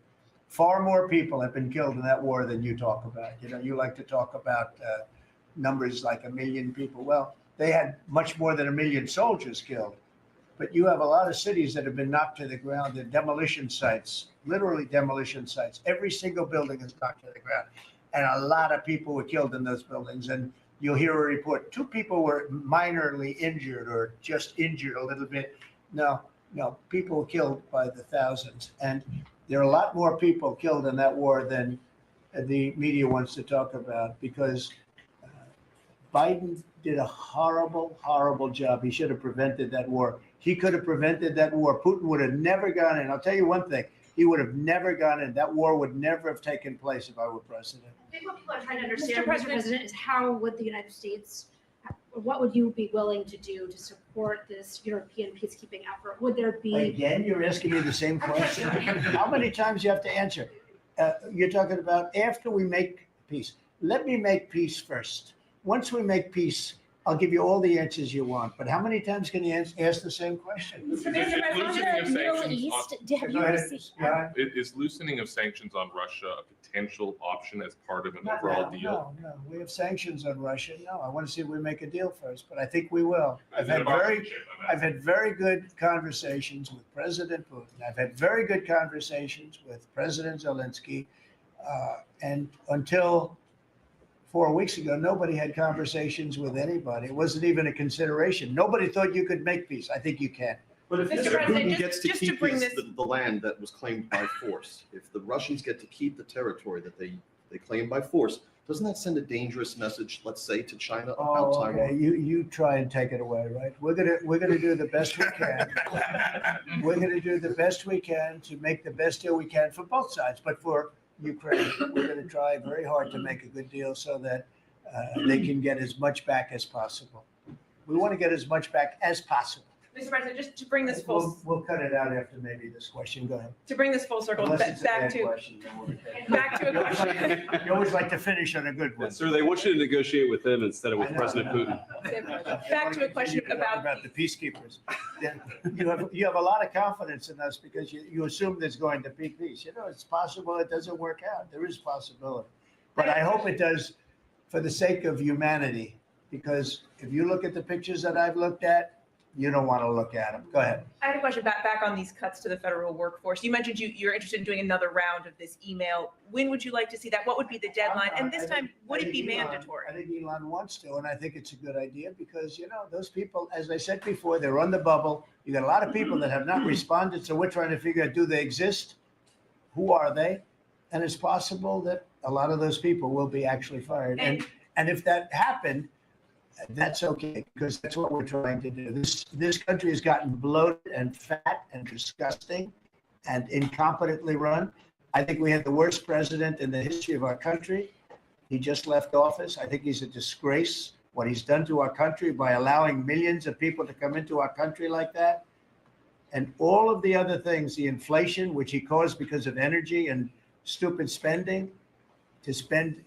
Far more people have been killed in that war than you talk about. You like to talk about numbers like 1 million people. Well, they had much more than 1 million soldiers killed. But you have a lot of cities that have been knocked to the ground. They're demolition sites, literally demolition sites. Every single building is knocked to the ground. And a lot of people were killed in those buildings. And you'll hear a report, 2 people were minorly injured or just injured a little bit. No, people were killed by the thousands. And there are a lot more people killed in that war than the media wants to talk about, because Biden did a horrible, horrible job. He should have prevented that war. He could have prevented that war. Putin would have never gone in. I'll tell you one thing. He would have never gone in. That war would never have taken place if I were president. I think what people are trying to understand, Mr. President, is how would the United States, what would you be willing to do to support this European peacekeeping effort? Would there be? Again, you're asking me the same question. How many times you have to answer? You're talking about after we make peace. Let me make peace first. Once we make peace, I'll give you all the answers you want. But how many times can you ask the same question? Mr. President, on the Middle East, have you received? Is loosening of sanctions on Russia a potential option as part of an overall deal? No. We have sanctions on Russia. No, I want to see if we make a deal first, but I think we will. I've had very good conversations with President Putin. I've had very good conversations with President Zelensky. And until 4 weeks ago, nobody had conversations with anybody. It wasn't even a consideration. Nobody thought you could make peace. I think you can. But if Mr. Mr. President, Putin gets to just to keep bring the land that was claimed by force, if the Russians get to keep the territory that they claim by force, doesn't that send a dangerous message, let's say, to China about Taiwan? Okay. You try and take it away, right? We're gonna do the best we can. We're gonna do the best we can to make the best deal we can for both sides. But for Ukraine, we're gonna try very hard to make a good deal so that they can get as much back as possible. We want to get as much back as possible. Mr. President, just to bring this full, We'll cut it out after maybe this question. Go ahead. to bring this full circle Unless it's a back bad to, question, then we'll take it. back to a question. You always like to finish on a good one. Sir, they want you to negotiate with them instead of with I know. President Putin. Back to a question About the peacekeepers. Then you have a lot of confidence in us because you assume there's going to be peace. It's possible it doesn't work out. There is possibility. But I hope it does for the sake of humanity, because if you look at the pictures that I've looked at, you don't want to look at them. Go ahead. I have a question back on these cuts to the federal workforce. You mentioned you're interested in doing another round of this email. When would you like to see that? What would be the deadline? And this time, would it be mandatory? I think Elon wants to, and I think it's a good idea because, those people, as I said before, they're on the bubble. You got a lot of people that have not responded, so we're trying to figure out, do they exist? Who are they? And it's possible that a lot of those people will be actually fired. And if that happened, that's okay, because that's what we're trying to do. This country has gotten bloated and fat and disgusting, and incompetently run. I think we had the worst president in the history of our country. He just left office. I think he's a disgrace, what he's done to our country by allowing millions of people to come into our country like that. And all of the other things, the inflation, which he caused because of energy and stupid spending, to spend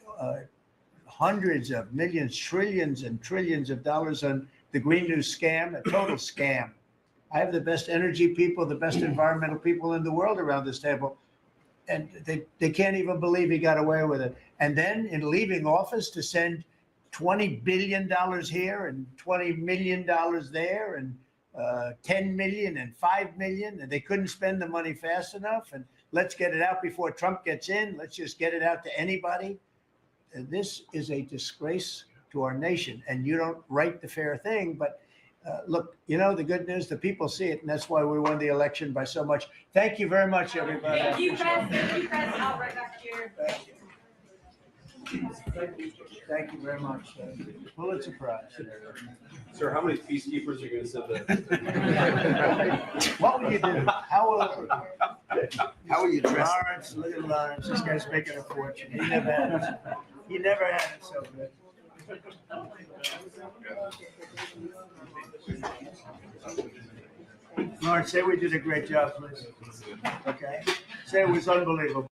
hundreds of millions, trillions and trillions of dollars on the Green New scam, a total scam. I have the best energy people, the best environmental people in the world around this table. And they can't even believe he got away with it. And then in leaving office to send $20 billion here and $20 million there and 10 million and 5 million, and they couldn't spend the money fast enough. And let's get it out before Trump gets in. Let's just get it out to anybody. And this is a disgrace to our nation. And you don't write the fair thing, but look, you know, the good news, the people see it, and that's why we won the election by so much. Thank you very much, everybody. Thank you, Chris. Thank you, Chris. I'll right back here. Thank you very much. Pulitzer Prize. Sir, how many peacekeepers are you going to send? What will you do? How will you dress? dressed? Lawrence, look at Lawrence. This guy's making a fortune. He never had it. He never had it so good. Lawrence, say we did a great job, please. Okay? Say it was unbelievable.